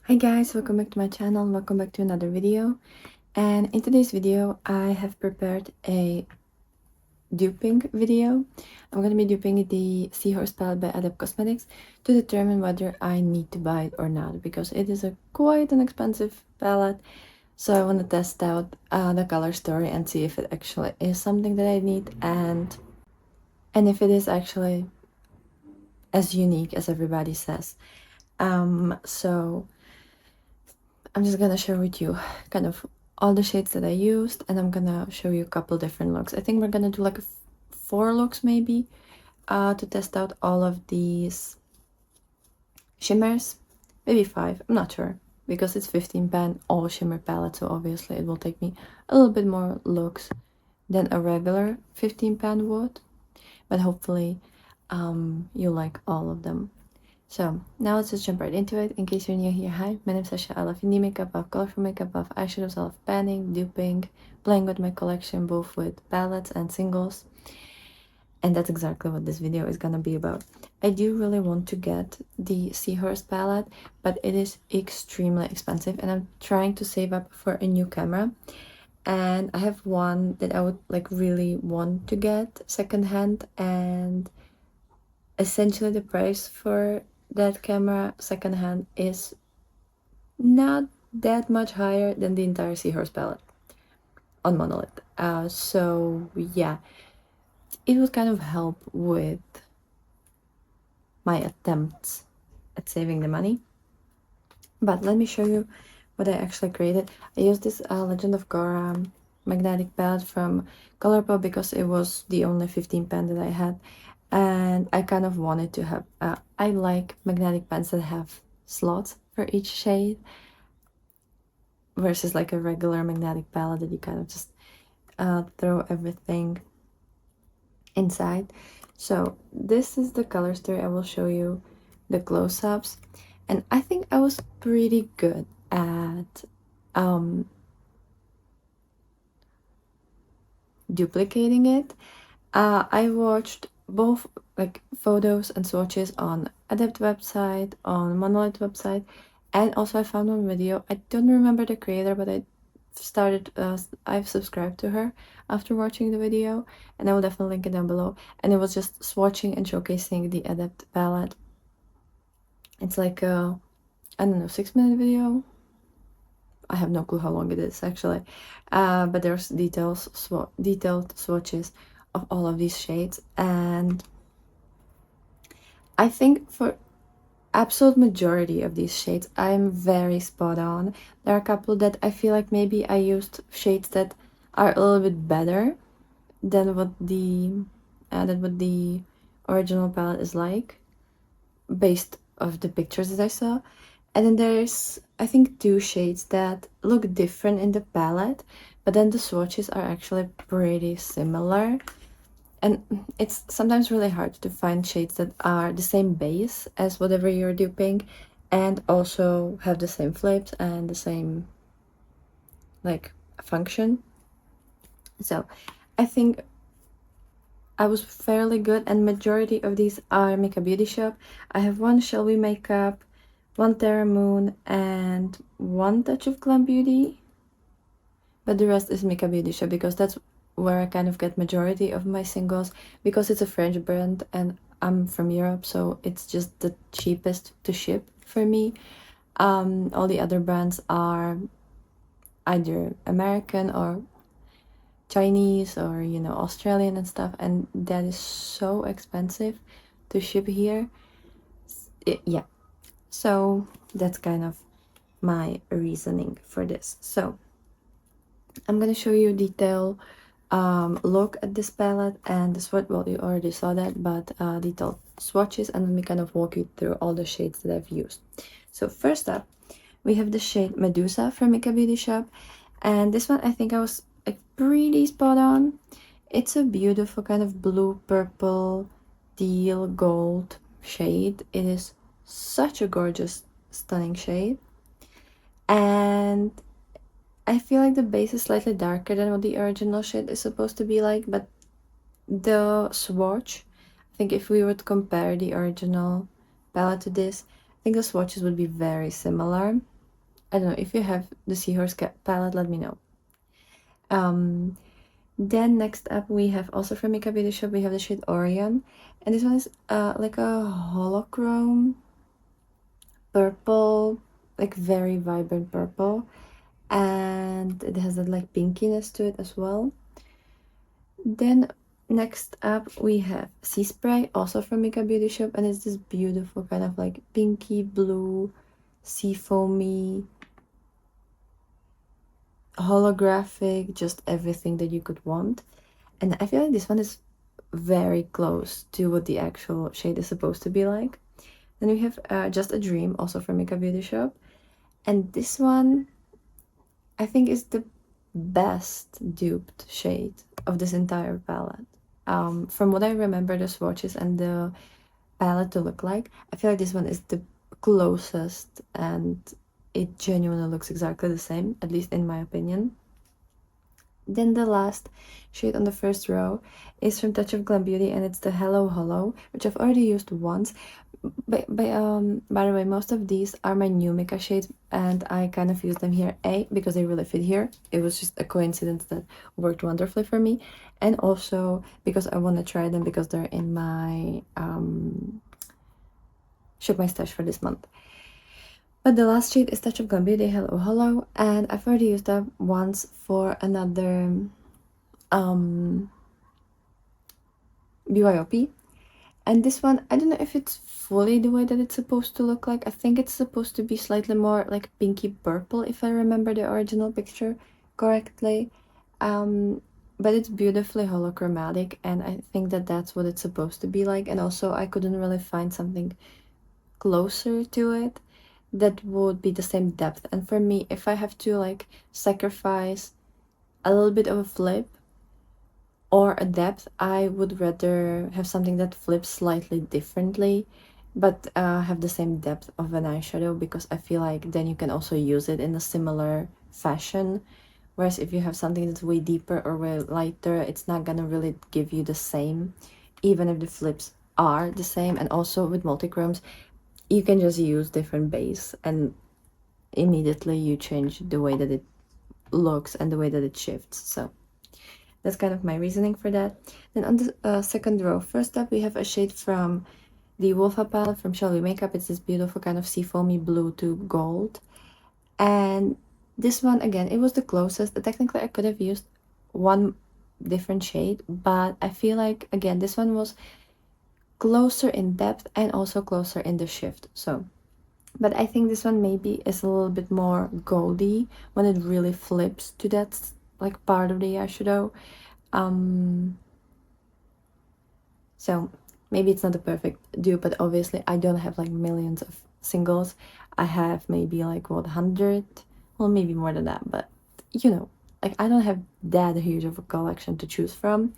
Hi guys, welcome back to my channel, welcome back to another video. And in today's video I have prepared a duping video. I'm going to be duping the Seahorse palette by Adept Cosmetics to determine whether I need to buy it or not, because it is quite an expensive palette. So I want to test out the color story and see if it actually is something that I need, and if it is actually as unique as everybody says. So I'm just gonna share with you kind of all the shades that I used, and I'm gonna show you a couple different looks. I think we're gonna do like 4 looks maybe to test out all of these shimmers. Maybe 5, I'm not sure, because it's 15 pan all shimmer palette, so obviously it will take me a little bit more looks than a regular 15 pan would, but hopefully you like all of them. So now let's just jump right into it. In case you're new here, hi, my name's Sasha. I love indie makeup, I love colorful makeup, I love eyeshadows, I love panning, duping, playing with my collection, both with palettes and singles. And that's exactly what this video is gonna be about. I do really want to get the Seahorse palette, but it is extremely expensive, and I'm trying to save up for a new camera. And I have one that I would like really want to get secondhand, and essentially the price for that camera secondhand is not that much higher than the entire Seahorse palette on Monolith. So yeah, it would kind of help with my attempts at saving the money. But let me show you what I actually created. I used this Legend of Korra magnetic palette from Colourpop because it was the only 15 pen that I had, and I kind of wanted to have I like magnetic pens that have slots for each shade versus like a regular magnetic palette that you kind of just throw everything inside. So this is the color story. I will show you the close-ups, and I think I was pretty good at duplicating it. I watched both like photos and swatches on Adept website, on Monolith website, and also I found one video. I don't remember the creator, but I've subscribed to her after watching the video, and I will definitely link it down below. And it was just swatching and showcasing the Adept palette. It's like a, I don't know, 6-minute video. I have no clue how long it is actually, but there's detailed swatches of all of these shades, and I think for absolute majority of these shades I'm very spot on. There are a couple that I feel like maybe I used shades that are a little bit better than what the original palette is like, based off the pictures that I saw. And then there's, I think, 2 shades that look different in the palette, but then the swatches are actually pretty similar. And it's sometimes really hard to find shades that are the same base as whatever you're duping and also have the same flips and the same like function. So I think I was fairly good, and majority of these are Makeup Beauty Shop. I have one Shall We Makeup, one Terra Moon, and one Touch of Glam Beauty, but the rest is Makeup Beauty Shop because that's where I kind of get majority of my singles, because it's a French brand and I'm from Europe, so it's just the cheapest to ship for me. All the other brands are either American or Chinese or, you know, Australian and stuff, and that is so expensive to ship here. Yeah, so that's kind of my reasoning for this. So I'm gonna show you detail look at this palette and the swatch. Well, you already saw that, but detailed swatches, and let me kind of walk you through all the shades that I've used. So first up, we have the shade Medusa from Makeup Beauty Shop, and this one I think I was like pretty spot on. It's a beautiful kind of blue, purple, teal, gold shade. It is such a gorgeous, stunning shade, and I feel like the base is slightly darker than what the original shade is supposed to be like, but the swatch, I think if we would compare the original palette to this, I think the swatches would be very similar. I don't know, if you have the Seahorse palette, let me know. Then next up we have also from Makeup Beauty Shop, we have the shade Orion, and this one is like a holochrome purple, like very vibrant purple, and it has that like pinkiness to it as well. Then next up we have Sea Spray, also from Makeup Beauty Shop, and it's this beautiful kind of like pinky blue, sea foamy, holographic, just everything that you could want. And I feel like this one is very close to what the actual shade is supposed to be like. Then we have Just a Dream, also from Makeup Beauty Shop, and this one I think is the best duped shade of this entire palette. From what I remember the swatches and the palette to look like, I feel like this one is the closest, and it genuinely looks exactly the same, at least in my opinion. Then the last shade on the first row is from Touch of Glam Beauty, and it's the Hello Hollow, which I've already used once. By the way, most of these are my new makeup shades, and I kind of use them here, because they really fit here. It was just a coincidence that worked wonderfully for me, and also because I want to try them because they're in my Shop My Stash for this month. But the last shade is Touch of Glam Beauty Hello Hollow, and I've already used that once for another BYOP. And this one, I don't know if it's fully the way that it's supposed to look like. I think it's supposed to be slightly more like pinky purple, if I remember the original picture correctly. But it's beautifully holochromatic, and I think that that's what it's supposed to be like. And also, I couldn't really find something closer to it that would be the same depth. And for me, if I have to like sacrifice a little bit of a flip or a depth, I would rather have something that flips slightly differently but have the same depth of an eyeshadow, because I feel like then you can also use it in a similar fashion. Whereas if you have something that's way deeper or way lighter, it's not gonna really give you the same, even if the flips are the same. And also with multichromes, you can just use different base and immediately you change the way that it looks and the way that it shifts. So that's kind of my reasoning for that. Then on the second row, first up we have a shade from the Wolfa palette from Shall We Makeup. It's this beautiful kind of seafoamy blue to gold. And this one, again, it was the closest. Technically I could have used one different shade, but I feel like, again, this one was closer in depth and also closer in the shift. So, but I think this one maybe is a little bit more goldy when it really flips to that like part of the eyeshadow. So maybe it's not a perfect dupe, but obviously I don't have like millions of singles. I have maybe like what, 100, well, maybe more than that, but you know, like I don't have that huge of a collection to choose from.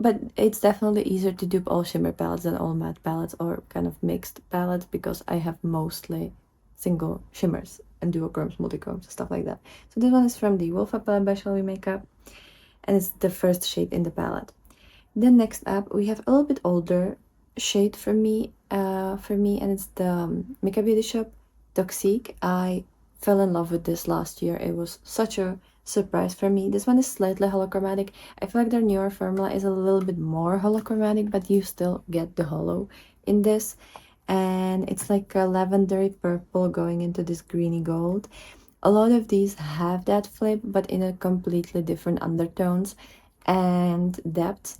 But it's definitely easier to dupe all shimmer palettes than all matte palettes or kind of mixed palettes, because I have mostly single shimmers and duochromes, multichromes, stuff like that. So this one is from the Wolfa palette by Shall We Makeup, and it's the first shade in the palette. Then next up we have a little bit older shade for me, and it's the Makeup Beauty Shop Toxique. I fell in love with this last year. It was such a surprise for me. This one is slightly holochromatic. I feel like their newer formula is a little bit more holochromatic, but you still get the holo in this. And it's like a lavendery purple going into this greeny gold. A lot of these have that flip, but in a completely different undertones and depths.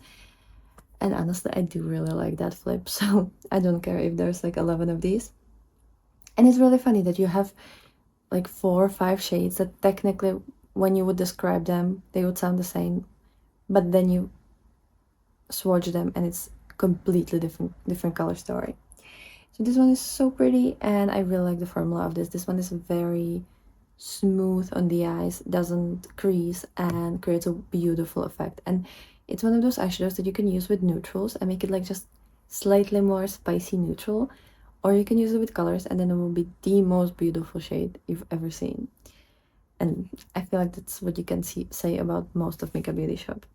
And honestly, I do really like that flip, so I don't care if there's like 11 of these. And it's really funny that you have like 4 or 5 shades that technically, when you would describe them, they would sound the same, but then you swatch them and it's completely different color story. So this one is so pretty, and I really like the formula of this. This one is very smooth on the eyes, doesn't crease, and creates a beautiful effect. And it's one of those eyeshadows that you can use with neutrals and make it like just slightly more spicy neutral, or you can use it with colors and then it will be the most beautiful shade you've ever seen. And I feel like that's what you can say about most of Makeup Beauty Shop.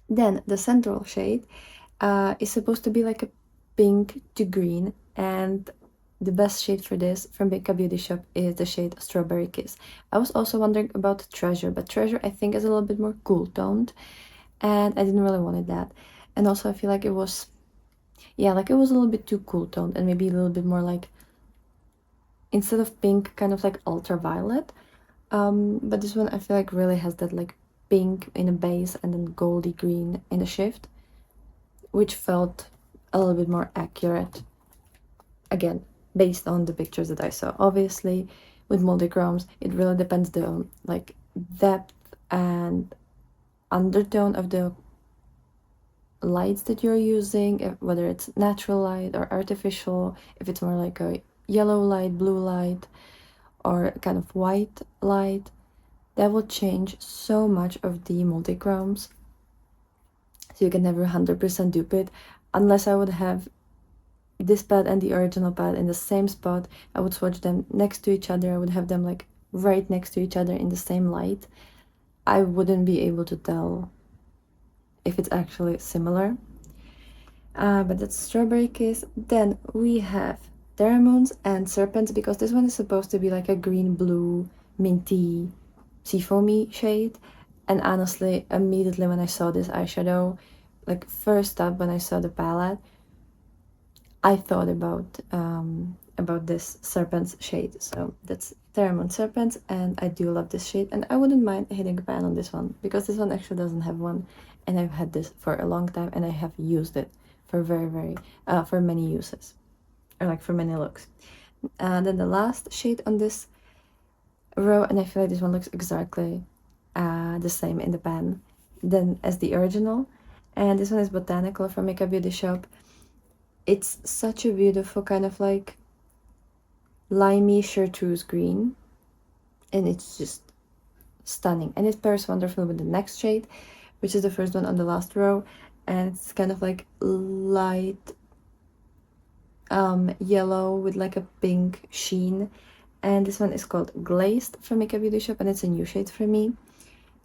Then the central shade is supposed to be like a pink to green, and the best shade for this from Makeup Beauty Shop is the shade Strawberry Kiss. I was also wondering about Treasure, but Treasure I think is a little bit more cool toned, and I didn't really wanted that. And also I feel like it was, yeah, like it was a little bit too cool toned, and maybe a little bit more like, instead of pink, kind of like ultraviolet. But this one I feel like really has that like pink in a base and then goldy green in a shift, which felt a little bit more accurate, again, based on the pictures that I saw. Obviously, with multichromes, it really depends the like depth and undertone of the lights that you're using, whether it's natural light or artificial, if it's more like a yellow light, blue light, or kind of white light. That will change so much of the multichromes, so you can never 100% dupe it. Unless I would have this pad and the original pad in the same spot, I would swatch them next to each other. I would have them like right next to each other in the same light. I wouldn't be able to tell if it's actually similar. But that's Strawberry Kiss. Then we have Pheromones and Serpents, because this one is supposed to be like a green, blue, minty, seafoamy shade. And honestly, immediately when I saw this eyeshadow, like first up when I saw the palette, I thought about this Serpents shade. So that's Pheromone Serpents, and I do love this shade, and I wouldn't mind hitting a pan on this one, because this one actually doesn't have one, and I've had this for a long time, and I have used it for for many uses, or like for many looks. Then the last shade on this row, and I feel like this one looks exactly the same in the pan than as the original, and this one is Botanical from Makeup Beauty Shop. It's such a beautiful kind of like limey chartreuse green, and it's just stunning, and it pairs wonderful with the next shade, which is the first one on the last row, and it's kind of like light yellow with like a pink sheen, and this one is called Glazed from Makeup Beauty Shop, and it's a new shade for me,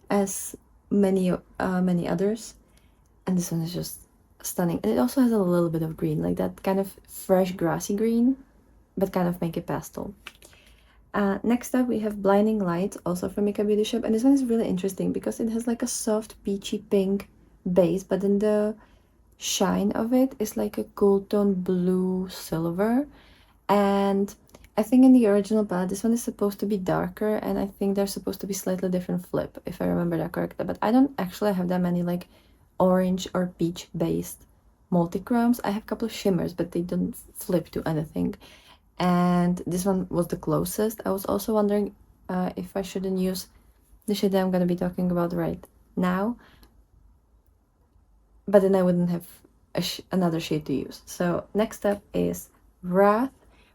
as many others, and this one is just stunning. And it also has a little bit of green, like that kind of fresh grassy green, but kind of make it pastel. Next up we have Blinding Light, also from Makeup Beauty Shop, and this one is really interesting because it has like a soft peachy pink base, but then the shine of it is like a cool tone blue silver. And I think in the original palette this one is supposed to be darker, and I think they're supposed to be slightly different flip, if I remember that correctly, but I don't actually have that many like orange or peach based multichromes. I have a couple of shimmers, but they don't flip to anything, and this one was the closest. I was also wondering if I shouldn't use the shade that I'm going to be talking about right now, but then I wouldn't have another shade to use. So next up is Wrath,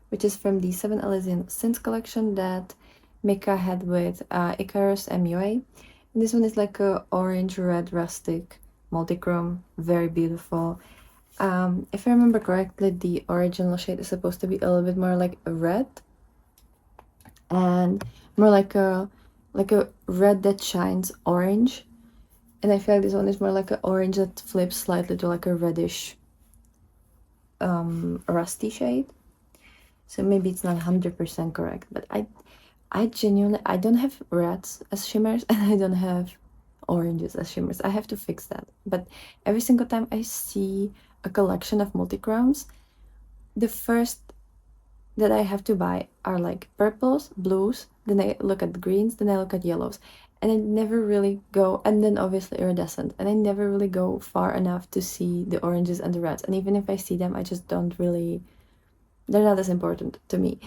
which is from the 7 Elysian Sins collection that Mika had with Icarus MUA. And this one is like a orange red rustic multichrome, very beautiful. If I remember correctly, the original shade is supposed to be a little bit more like a red, and more like a red that shines orange. And I feel like this one is more like an orange that flips slightly to like a reddish rusty shade. So maybe it's not 100% correct, but I genuinely, I don't have reds as shimmers, and I don't have oranges as shimmers. I have to fix that. But every single time I see a collection of multichromes, the first that I have to buy are like purples, blues, then I look at greens, then I look at yellows, and I never really go, and then obviously iridescent, and I never really go far enough to see the oranges and the reds, and even if I see them, I just don't really, they're not as important to me.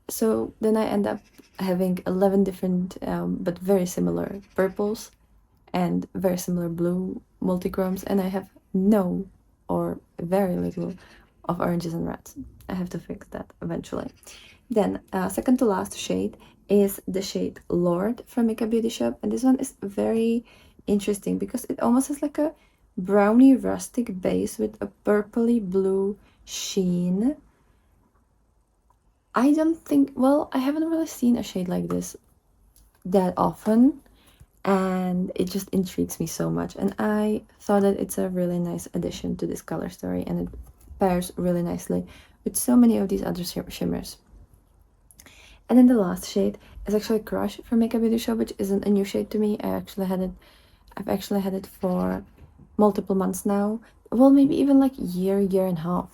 So then I end up having 11 different but very similar purples and very similar blue multichromes, and I have no or very little of oranges and reds. I have to fix that eventually. Then second to last shade is the shade Lord from Makeup Beauty Shop, and this one is very interesting because it almost has like a brownie rustic base with a purpley blue sheen. I don't think, well, I haven't really seen a shade like this that often, and it just intrigues me so much, and I thought that it's a really nice addition to this color story, and it pairs really nicely with so many of these other shimmers. And then the last shade is actually Crush from Makeup Beauty Shop, which isn't a new shade to me. I've actually had it for multiple months now. Well, maybe even like year and a half.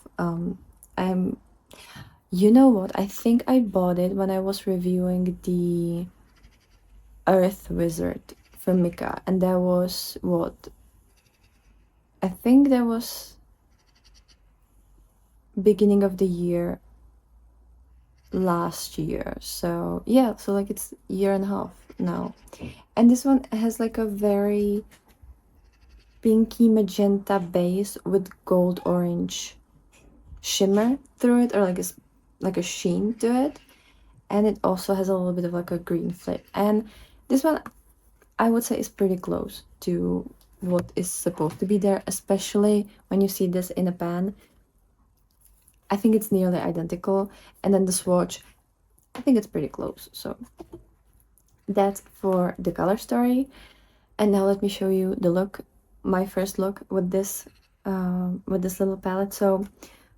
You know what? I think I bought it when I was reviewing the Earth Wizard from Mika, and that was what? I think that was beginning of the year last year. So yeah, so like it's a year and a half now. And this one has like a very pinky magenta base with gold orange shimmer through it, or like a sheen to it. And it also has a little bit of like a green flip. And this one I would say is pretty close to what is supposed to be there, especially when you see this in a pan. I think it's nearly identical. And then the swatch, I think it's pretty close. So that's for the color story. And now let me show you the look, my first look with this little palette. So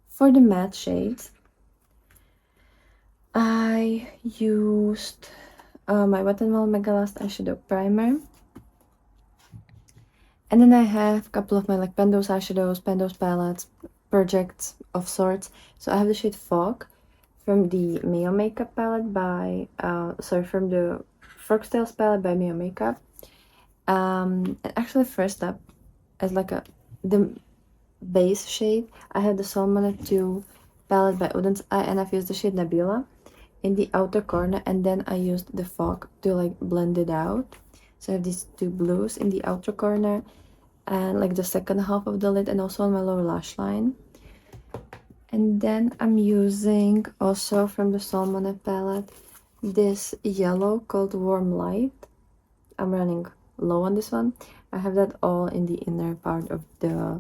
for the matte shades, I used my Wet n Wild Mega Last Eyeshadow Primer. And then I have a couple of my like Pendos eyeshadows, Pendos palettes, projects of sorts. So I have the shade Fog from the Mio Makeup palette by, from the Frogtails palette by Mio Makeup. And actually first up, as like the base shade, I have the Salmon 2 palette by Udens Eye, and I've used the shade Nabila in the outer corner, and then I used the Fog to like blend it out. So I have these two blues in the outer corner and like the second half of the lid, and also on my lower lash line. And then I'm using also from the Salmon palette this yellow called Warm Light. I'm running low on this one. I have that all in the inner part of the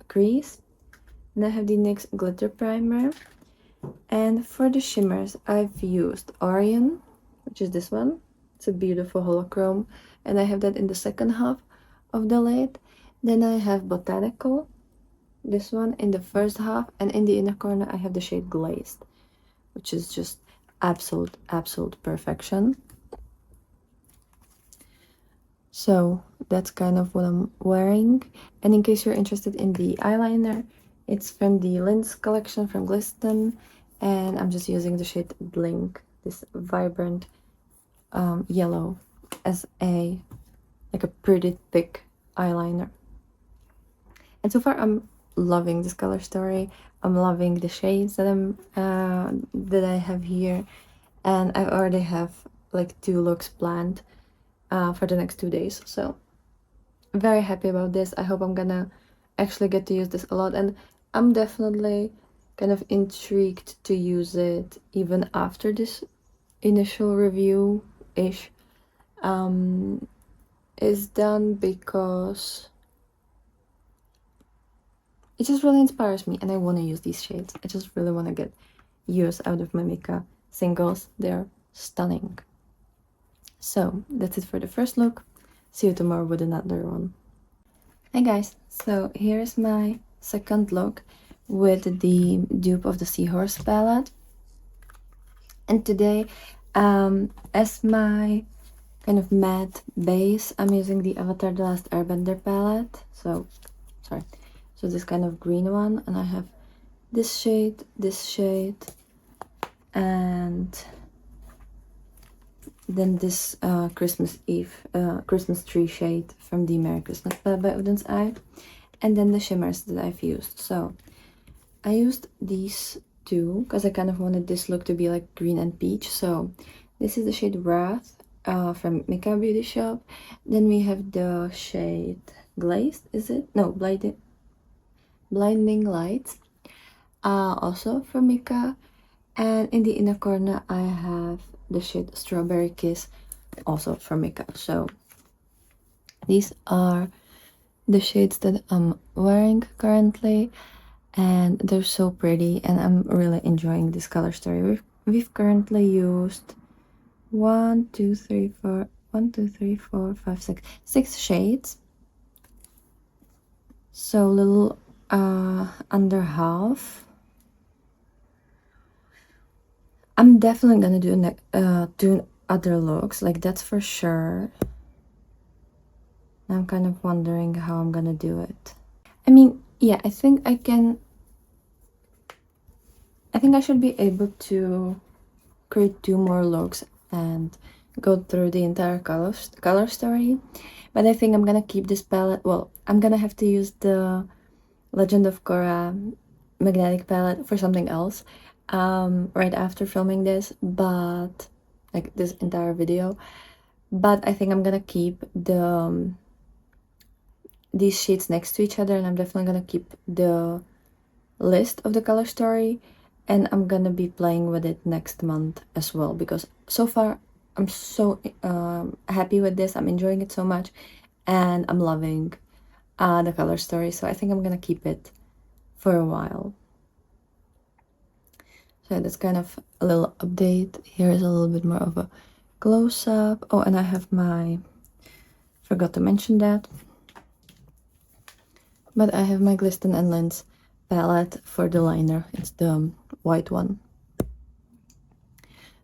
crease. And I have the NYX Glitter Primer. And for the shimmers, I've used Orion, which is this one. It's a beautiful holochrome, and I have that in the second half of the lid. Then I have Botanical, this one in the first half, and in the inner corner I have the shade Glazed, which is just absolute perfection. So that's kind of what I'm wearing. And in case you're interested in the eyeliner, it's from the Linds collection from Glisten, and I'm just using the shade Blink, this vibrant yellow, as a pretty thick eyeliner. And so far I'm loving this color story. I'm loving the shades that I have here, and I already have like 2 looks planned for the next 2 days. So very happy about this. I hope I'm gonna actually get to use this a lot, and I'm definitely kind of intrigued to use it even after this initial review-ish is done, because it just really inspires me and I want to use these shades. I just really want to get use out of my Mika singles. They're stunning. So that's it for the first look. See you tomorrow with another one. Hi guys, so here's my second look with the Dupe of the Seahorse palette. And today, as my kind of matte base, I'm using the Avatar The Last Airbender palette. So this kind of green one, and I have this shade, and then this Christmas tree shade from the Merry Christmas palette by Udens Eye, and then the shimmers that I've used. So I used these two because I kind of wanted this look to be like green and peach. So this is the shade Wrath from Makeup Beauty Shop. Then we have the shade Glazed, is it? No, Blinding Lights, also from Mika. And in the inner corner I have the shade Strawberry Kiss, also from Mika. So these are the shades that I'm wearing currently, and they're so pretty, and I'm really enjoying this color story. We've currently used 6 shades, so little under half I'm definitely gonna do other looks, like that's for sure. I'm kind of wondering how I'm gonna do it. I mean, yeah, I think I should be able to create 2 more looks and go through the entire color story. But I think I'm gonna keep this palette. Well, I'm gonna have to use the Legend of Korra magnetic palette for something else right after filming this, but like this entire video. But I think I'm gonna keep these sheets next to each other, and I'm definitely gonna keep the list of the color story, and I'm gonna be playing with it next month as well, because so far I'm so happy with this. I'm enjoying it so much, and I'm loving the color story, so I think I'm gonna keep it for a while. So that's kind of a little update. Here is a little bit more of a close-up. Oh, and I have forgot to mention that, but I have my Glisten and Lens palette for the liner. It's the white one.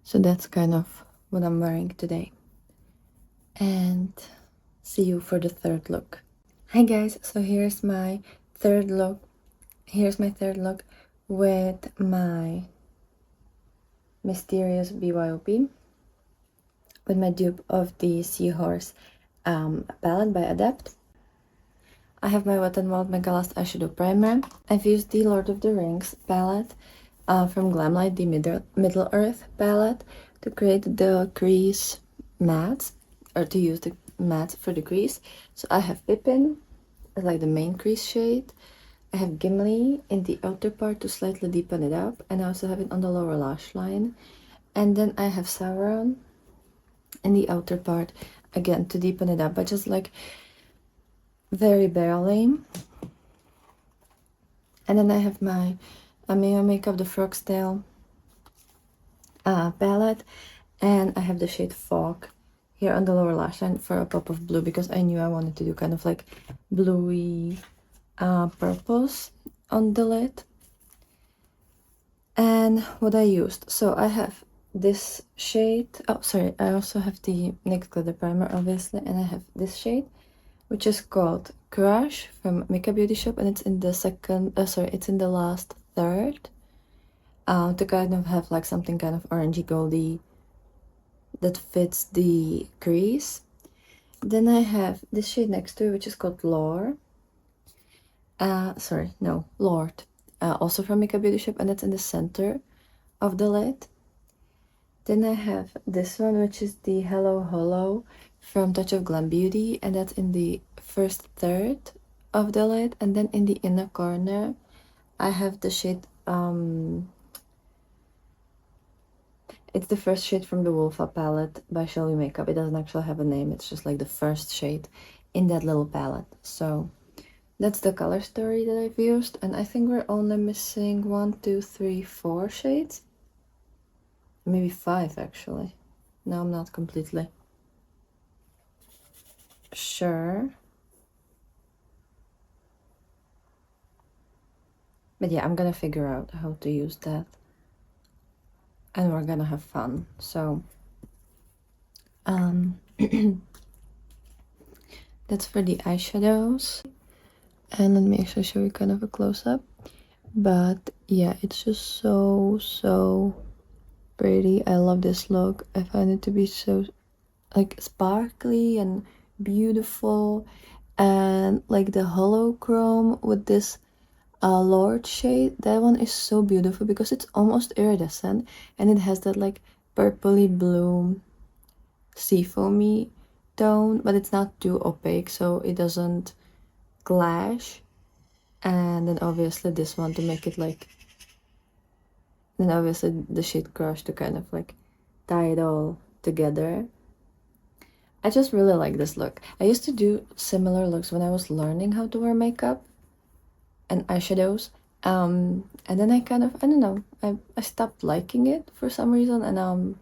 So that's kind of what I'm wearing today. And see you for the third look. Hi guys, so here's my third look. Here's my third look with my mysterious BYOP, with my dupe of the Seahorse palette by Adept. I have my Wet n Wild Mega Last Eyeshadow Primer. I've used the Lord of the Rings palette from Glamlight, the Middle Earth palette, to create the crease mats, or to use the mats for the crease. So I have Pippin as like the main crease shade. I have Gimli in the outer part to slightly deepen it up, and I also have it on the lower lash line. And then I have Sauron in the outer part, again to deepen it up, but just like very barely. And then I have my Ameo Makeup, the Frog's Tail palette, and I have the shade Fog here on the lower lash line for a pop of blue, because I knew I wanted to do kind of like bluey purples on the lid. And what I used, so I have this shade, oh sorry, I also have the NYX Glitter Primer obviously, and I have this shade, which is called Crush from Makeup Beauty Shop, and it's in the it's in the last third, to kind of have like something kind of orangey goldy that fits the crease. Then I have this shade next to it, which is called Lord, also from Makeup Beauty Shop, and that's in the center of the lid. Then I have this one, which is the Hello Hollow from Touch of Glam Beauty, and that's in the first third of the lid. And then in the inner corner I have the shade it's the first shade from the Wolfa palette by Shall We Makeup. It doesn't actually have a name, it's just like the first shade in that little palette. So that's the color story that I've used, and I think we're only missing 1, 2, 3, 4 shades, maybe 5 actually. No, I'm not completely sure, but yeah, I'm gonna figure out how to use that, and we're gonna have fun. So that's for the eyeshadows. And let me actually show you kind of a close-up. But yeah, it's just so pretty. I love this look. I find it to be so like sparkly and beautiful, and like the hollow chrome with this Lord shade, that one is so beautiful because it's almost iridescent, and it has that like purpley blue seafoamy tone, but it's not too opaque, so it doesn't clash. And then obviously this one to make it like, then obviously the shade Crush to kind of like tie it all together. I just really like this look. I used to do similar looks when I was learning how to wear makeup and eyeshadows, and then I kind of, I don't know, I stopped liking it for some reason, and now I'm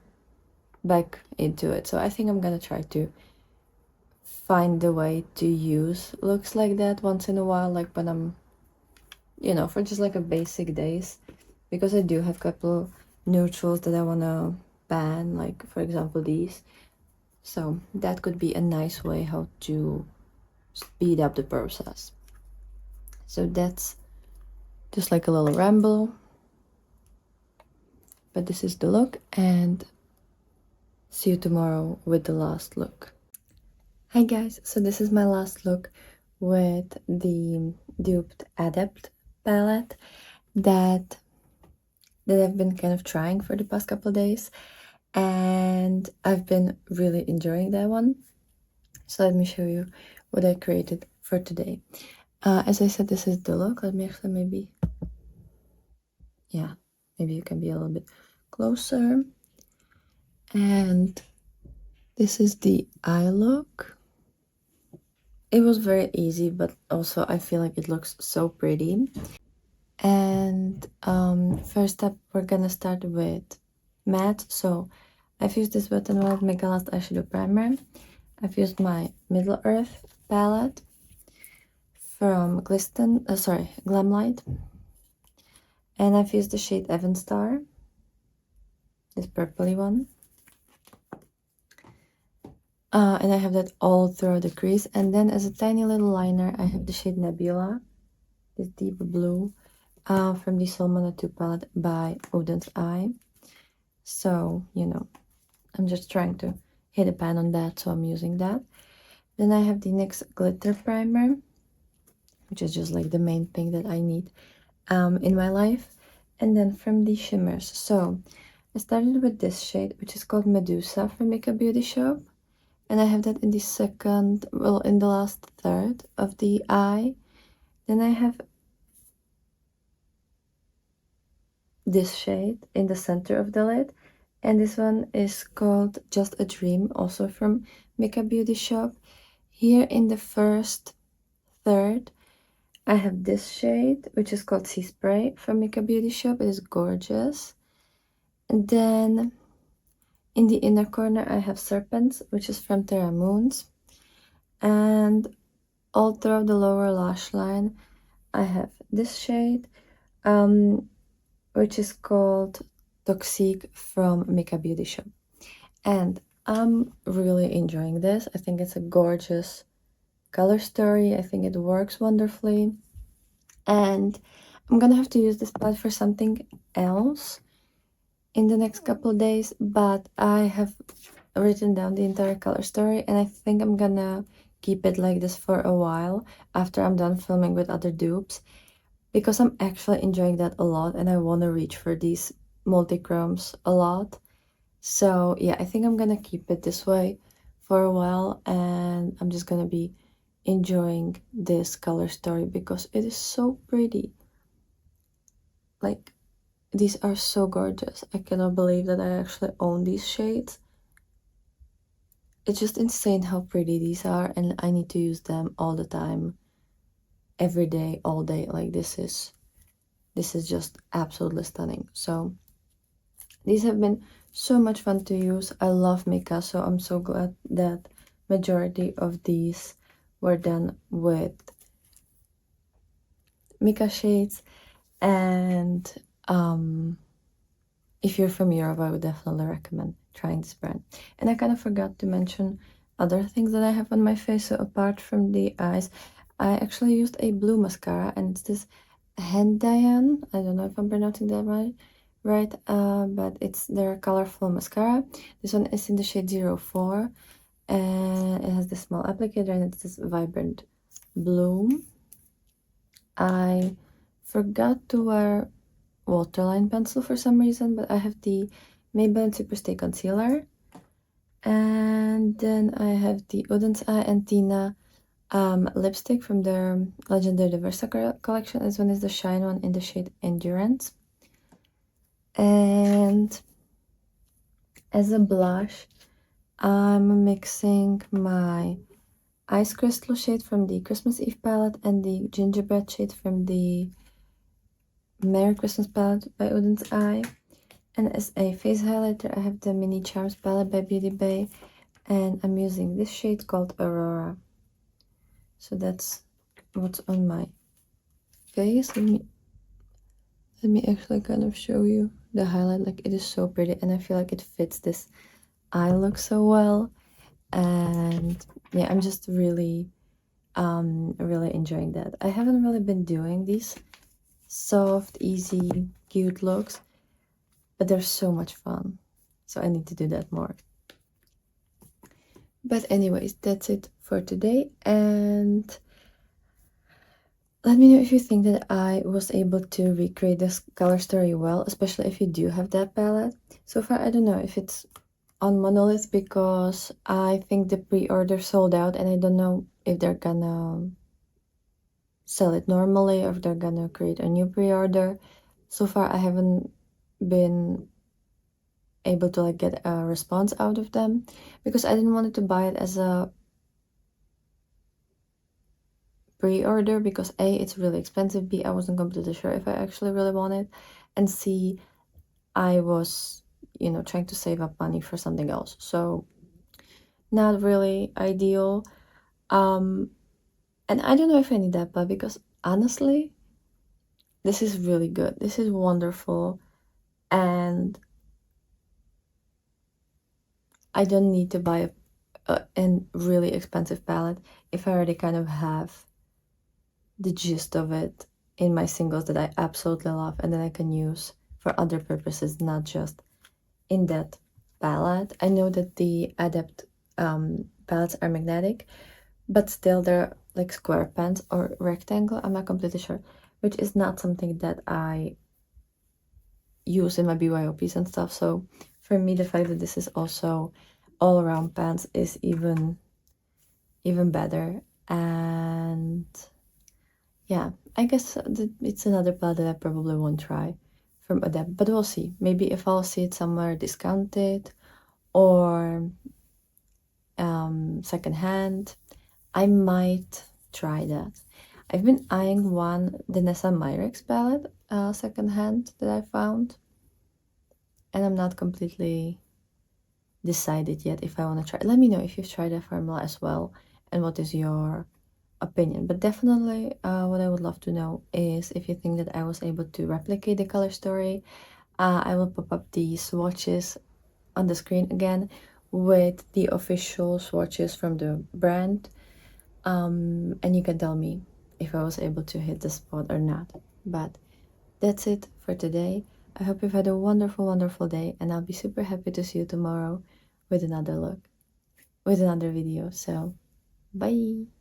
back into it. So I think I'm gonna try to find the way to use looks like that once in a while, like when I'm, you know, for just like a basic days, because I do have a couple neutrals that I want to ban, like for example these. So that could be a nice way how to speed up the process. So that's just like a little ramble, but this is the look, and see you tomorrow with the last look. Hi guys, so this is my last look with the duped Adept palette that I've been kind of trying for the past couple of days, and I've been really enjoying that one. So let me show you what I created for today. As I said, this is the look. Let me actually maybe you can be a little bit closer. And this is the eye look. It was very easy, but also I feel like it looks so pretty. And first up, we're gonna start with matte. So I've used this Botanical MBS eyeshadow primer. I've used my Middle Earth palette from Glamlight. And I've used the shade Evan Star, this purpley one. And I have that all throughout the crease. And then as a tiny little liner, I have the shade Nebula, this deep blue, from the Solmona 2 palette by Odin's Eye. So, you know, I'm just trying to hit a pan on that, so I'm using that. Then I have the NYX Glitter Primer, which is just like the main thing that I need in my life. And then from the shimmers, so I started with this shade, which is called Medusa from Makeup Beauty Shop. And I have that in the second, well, in the last third of the eye. Then I have this shade in the center of the lid. And this one is called Just a Dream, also from Makeup Beauty Shop. Here in the first third, I have this shade, which is called Sea Spray from Makeup Beauty Shop. It is gorgeous. And then in the inner corner, I have Serpents, which is from Terra Moons. And all throughout the lower lash line, I have this shade, which is called Toxique from Makeup Beauty Shop. And I'm really enjoying this. I think it's a gorgeous color story. I think it works wonderfully. And I'm gonna have to use this palette for something else in the next couple of days, but I have written down the entire color story, and I think I'm gonna keep it like this for a while after I'm done filming with other dupes, because I'm actually enjoying that a lot and I want to reach for these multi-chromes a lot. So yeah, I think I'm gonna keep it this way for a while, and I'm just gonna be enjoying this color story because it is so pretty. Like, these are so gorgeous. I cannot believe that I actually own these shades. It's just insane how pretty these are, and I need to use them all the time, every day, all day. Like, this is just absolutely stunning. So these have been so much fun to use. I love Mika, so I'm so glad that majority of these were done with Mika shades. And if you're from Europe, I would definitely recommend trying this brand. And I kind of forgot to mention other things that I have on my face. So apart from the eyes, I actually used a blue mascara, and it's this Hendayan. I don't know if I'm pronouncing that right, but it's their colorful mascara. This one is in the shade 04, and it has this small applicator, and it's this vibrant blue. I forgot to wear waterline pencil for some reason, but I have the Maybelline Superstay Concealer. And then I have the Odin's Eye and Tina lipstick from their Legendary Diversa collection. This one is the shine one in the shade Endurance. And as a blush, I'm mixing my Ice Crystal shade from the Christmas Eve palette and the Gingerbread shade from the Merry Christmas palette by Odin's Eye. And as a face highlighter, I have the Mini Charms palette by Beauty Bay, and I'm using this shade called Aurora. So that's what's on my face. Let me actually kind of show you the highlight. Like, it is so pretty, and I feel like it fits this eye look so well. And yeah, I'm just really really enjoying that. I haven't really been doing these soft, easy, cute looks, but they're so much fun, so I need to do that more. But anyways, that's it for today, and let me know if you think that I was able to recreate this color story well, especially if you do have that palette. So far, I don't know if it's on Monolith because I think the pre-order sold out, and I don't know if they're gonna sell it normally or if they're gonna create a new pre-order. So far, I haven't been able to like get a response out of them because I didn't want to buy it as a pre-order because A, it's really expensive, B, I wasn't completely sure if I actually really want it, and C, I was, you know, trying to save up money for something else. So not really ideal. And I don't know if I need that, but because honestly, this is really good. This is wonderful, and I don't need to buy a really expensive palette if I already kind of have the gist of it in my singles that I absolutely love and that I can use for other purposes, not just in that palette. I know that the Adept palettes are magnetic, but still they're like square pens or rectangle, I'm not completely sure, which is not something that I use in my BYOPs and stuff. So for me, the fact that this is also all around pens is even better. And yeah, I guess it's another palette that I probably won't try from Adept, but we'll see. Maybe if I'll see it somewhere discounted or secondhand, I might try that. I've been eyeing one, the Nessa Myrex palette, secondhand that I found, and I'm not completely decided yet if I want to try. Let me know if you've tried that formula as well and what is your opinion. But definitely what I would love to know is if you think that I was able to replicate the color story. I will pop up the swatches on the screen again with the official swatches from the brand, and you can tell me if I was able to hit the spot or not. But that's it for today. I hope you've had a wonderful, wonderful day, and I'll be super happy to see you tomorrow with another look, with another video. So bye.